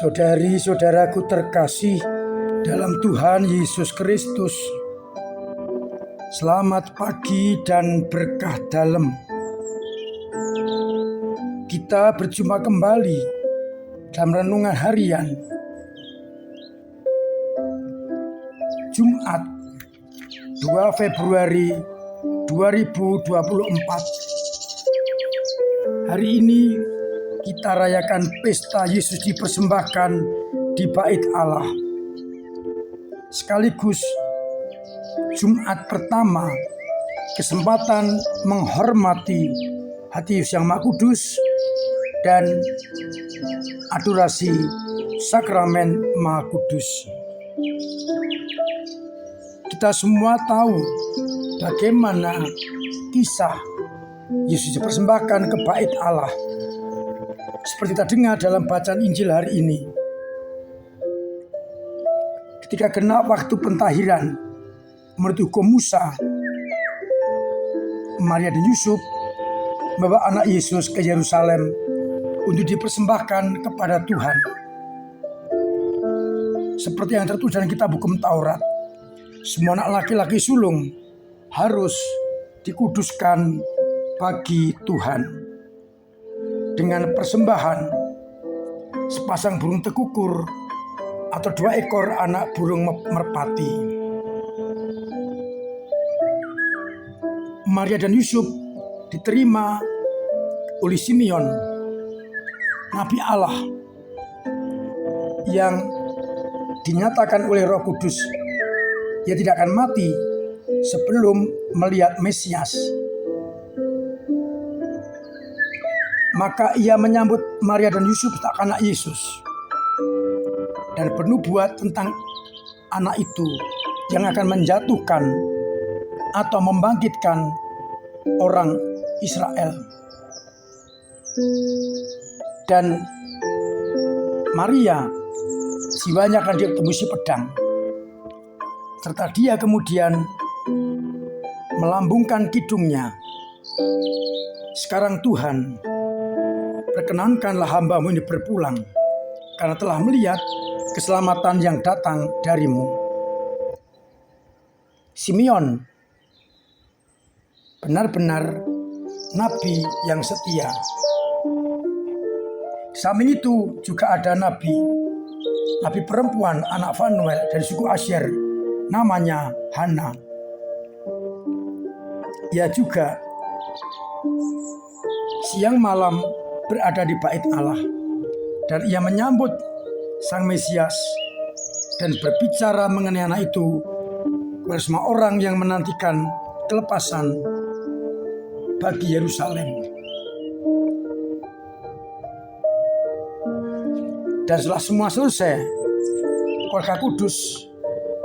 Saudari-saudaraku terkasih dalam Tuhan Yesus Kristus, selamat pagi dan berkah dalam. Kita berjumpa kembali dalam renungan harian Jumat 2 Februari 2024. Hari ini kita rayakan pesta Yesus dipersembahkan di Bait Allah. Sekaligus Jumat pertama, kesempatan menghormati hati Yesus yang Maha Kudus dan adorasi sakramen Maha Kudus. Kita semua tahu bagaimana kisah Yesus dipersembahkan ke Bait Allah. Seperti kita dengar dalam bacaan Injil hari ini. Ketika genap waktu pentahiran menurut hukum Musa, Maria dan Yusuf membawa anak Yesus ke Yerusalem untuk dipersembahkan kepada Tuhan. Seperti yang tertulis dalam kitab hukum Taurat, semua anak laki-laki sulung harus dikuduskan bagi Tuhan dengan persembahan sepasang burung tekukur atau 2 ekor anak burung merpati. Maria dan Yusuf diterima oleh Simeon, Nabi Allah yang dinyatakan oleh Roh Kudus ia tidak akan mati sebelum melihat Mesias. Maka ia menyambut Maria dan Yusuf sebagai anak Yesus dan bernubuat tentang anak itu yang akan menjatuhkan atau membangkitkan orang Israel. Dan Maria jiwanya akan ditembusi pedang, serta dia kemudian melambungkan kidungnya. Sekarang Tuhan, perkenankanlah hamba-Mu ini berpulang, karena telah melihat keselamatan yang datang dari-Mu. Simeon benar-benar nabi yang setia. Di samping itu juga ada nabi perempuan anak Fanuel dari suku Asyer, namanya Hana. Ia juga siang malam berada di Bait Allah, dan ia menyambut Sang Mesias dan berbicara mengenai anak itu kepada semua orang yang menantikan kelepasan bagi Yerusalem. Dan setelah semua selesai, Keluarga Kudus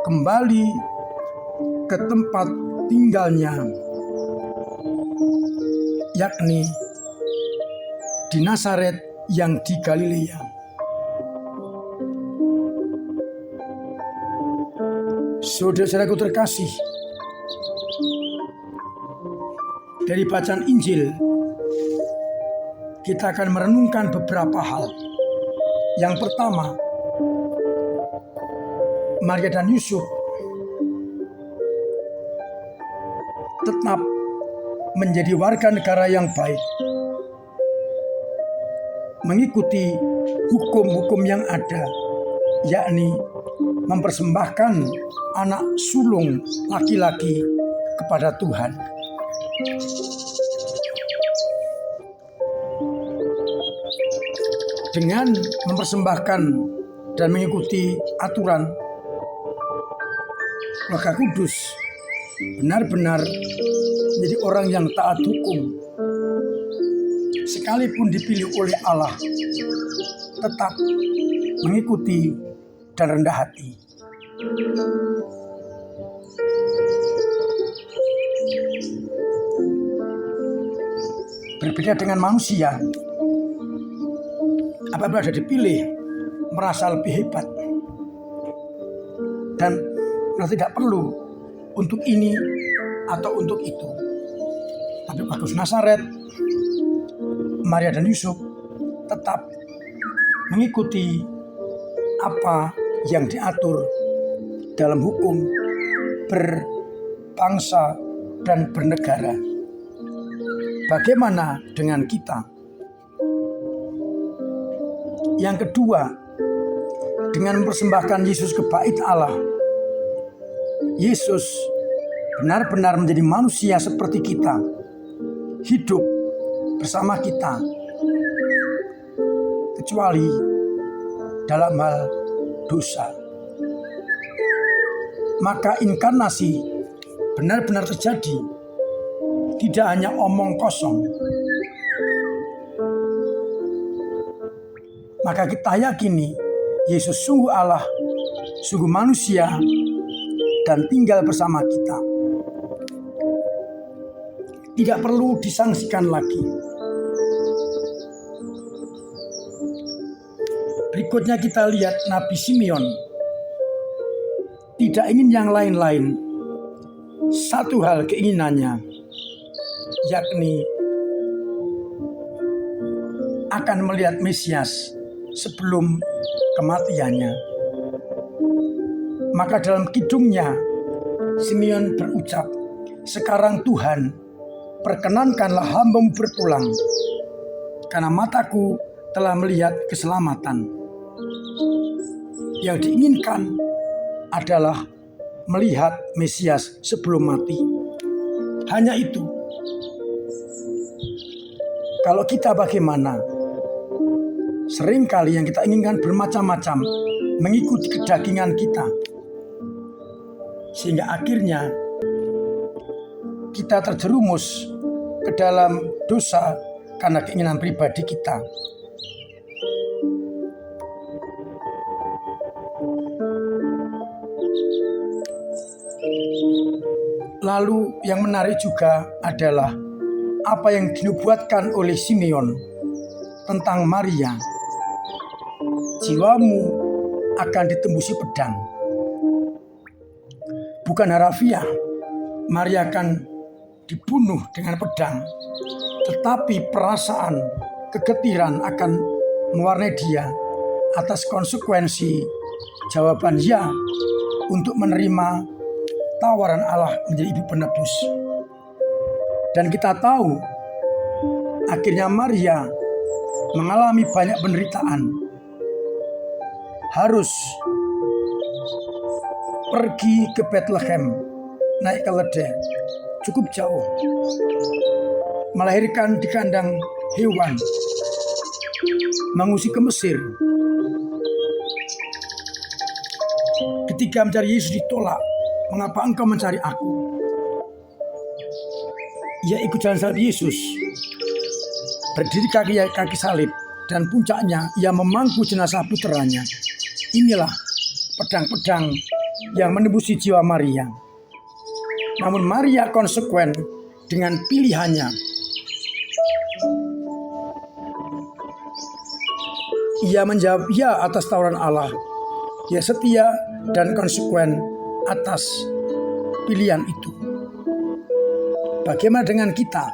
kembali ke tempat tinggalnya, yakni di Nazaret yang di Galilea. Saudara-saudaraku terkasih, dari bacaan Injil kita akan merenungkan beberapa hal. Yang pertama, Maria dan Yusuf tetap menjadi warga negara yang baik, mengikuti hukum-hukum yang ada, yakni mempersembahkan anak sulung laki-laki kepada Tuhan. Dengan mempersembahkan dan mengikuti aturan, Keluarga Kudus benar-benar menjadi orang yang taat hukum. Sekalipun dipilih oleh Allah, tetap mengikuti dan rendah hati. Berbeda dengan manusia, apabila sudah dipilih merasa lebih hebat dan tidak perlu untuk ini atau untuk itu. Tapi Bagus Nasaret, Maria dan Yusuf tetap mengikuti apa yang diatur dalam hukum berbangsa dan bernegara. Bagaimana dengan kita? Yang kedua, dengan mempersembahkan Yesus ke bait Allah, Yesus benar-benar menjadi manusia seperti kita, hidup bersama kita, kecuali dalam hal dosa. Maka inkarnasi benar-benar terjadi, tidak hanya omong kosong. Maka kita yakini Yesus sungguh Allah, sungguh manusia, dan tinggal bersama kita. Tidak perlu disangsikan lagi. Berikutnya kita lihat Nabi Simeon. Tidak ingin yang lain-lain. Satu hal keinginannya, yakni akan melihat Mesias sebelum kematiannya. Maka dalam kidungnya Simeon berucap, "Sekarang Tuhan, perkenankanlah hamba-Mu berpulang, karena mataku telah melihat keselamatan." Yang diinginkan adalah melihat Mesias sebelum mati. Hanya itu. Kalau kita bagaimana? Seringkali yang kita inginkan bermacam-macam, mengikuti kedagingan kita. Sehingga akhirnya kita terjerumus ke dalam dosa karena keinginan pribadi kita. Lalu yang menarik juga adalah apa yang dinubuatkan oleh Simeon tentang Maria. Jiwamu akan ditembusi pedang. Bukan harafiah, Maria akan dibunuh dengan pedang, tetapi perasaan kegetiran akan mewarnai dia atas konsekuensi jawaban ya untuk menerima tawaran Allah menjadi ibu penebus. Dan kita tahu akhirnya Maria mengalami banyak penderitaan. Harus pergi ke Bethlehem, naik keledai, cukup jauh. Melahirkan di kandang hewan, mengungsi ke Mesir. Ketika mencari Yesus ditolak, "Mengapa engkau mencari aku?" Ia ikut jalan salib Yesus, berdiri kaki salib, dan puncaknya ia memangku jenazah putranya. Inilah pedang-pedang yang menembusi jiwa Maria. Namun Maria konsekuen dengan pilihannya. Ia menjawab ya atas tawaran Allah. Ia setia dan konsekuen atas pilihan itu. Bagaimana dengan kita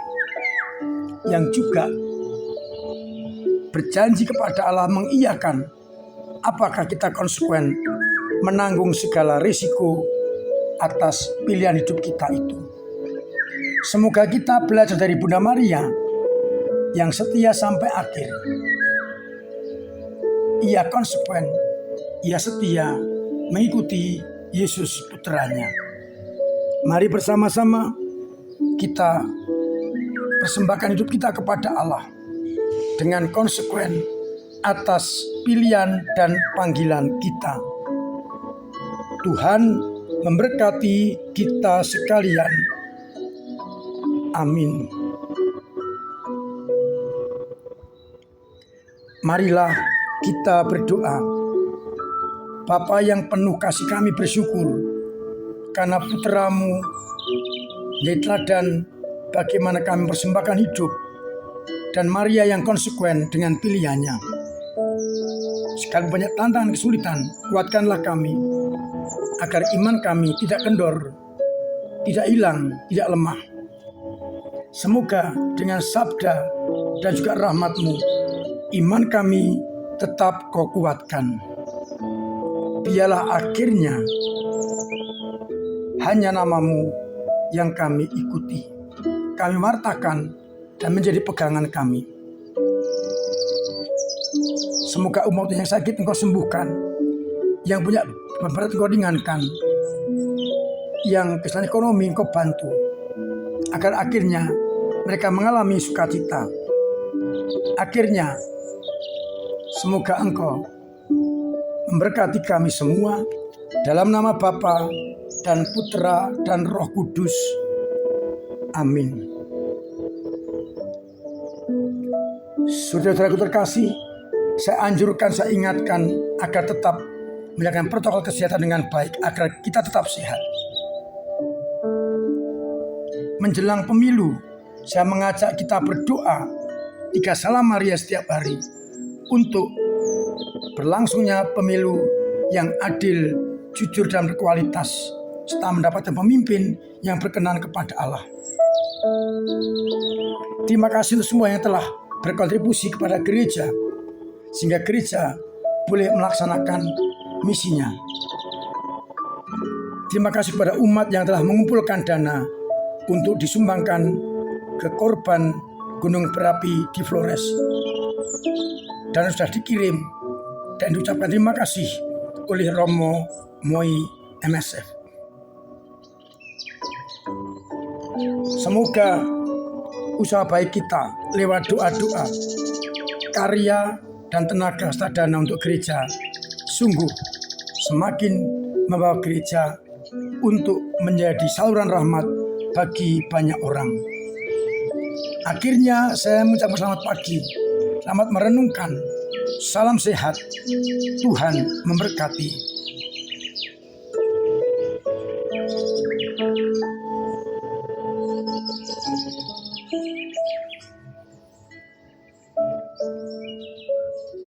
yang juga berjanji kepada Allah mengiyakan? Apakah kita konsekuen menanggung segala risiko atas pilihan hidup kita itu? Semoga kita belajar dari Bunda Maria yang setia sampai akhir. Ia konsekuen, ia setia mengikuti Yesus putranya. Mari bersama-sama kita persembahkan hidup kita kepada Allah dengan konsekuen atas pilihan dan panggilan kita. Tuhan memberkati kita sekalian. Amin. Marilah kita berdoa. Bapa yang penuh kasih, kami bersyukur karena putra-Mu menjadi teladan bagaimana kami persembahkan hidup, dan Maria yang konsekuen dengan pilihannya. Sekalipun banyak tantangan kesulitan, kuatkanlah kami agar iman kami tidak kendor tidak hilang, tidak lemah. Semoga dengan sabda dan juga rahmat-Mu, iman kami tetap Kau kuatkan. Biarlah akhirnya hanya nama-Mu yang kami ikuti, kami wartakan dan menjadi pegangan kami. Semoga umat yang sakit Engkau sembuhkan, yang punya beban Engkau ringankan, yang kesulitan ekonomi Engkau bantu, agar akhirnya mereka mengalami sukacita. Akhirnya semoga Engkau memberkati kami semua dalam nama Bapa dan Putra dan Roh Kudus. Amin. Saudara-saudaraku terkasih, saya anjurkan, saya ingatkan agar tetap menjalankan protokol kesehatan dengan baik agar kita tetap sehat. Menjelang pemilu, saya mengajak kita berdoa 3 Salam Maria setiap hari untuk berlangsungnya pemilu yang adil, jujur, dan berkualitas, serta mendapatkan pemimpin yang berkenan kepada Allah. Terima kasih untuk semua yang telah berkontribusi kepada gereja, sehingga gereja boleh melaksanakan misinya. Terima kasih kepada umat yang telah mengumpulkan dana untuk disumbangkan ke korban gunung berapi di Flores, dan sudah dikirim dan diucapkan terima kasih oleh Romo Moi MSF. Semoga usaha baik kita lewat doa-doa, karya, dan tenaga serta dana untuk gereja sungguh semakin membawa gereja untuk menjadi saluran rahmat bagi banyak orang. Akhirnya saya mengucapkan selamat pagi, selamat merenungkan, salam sehat, Tuhan memberkati.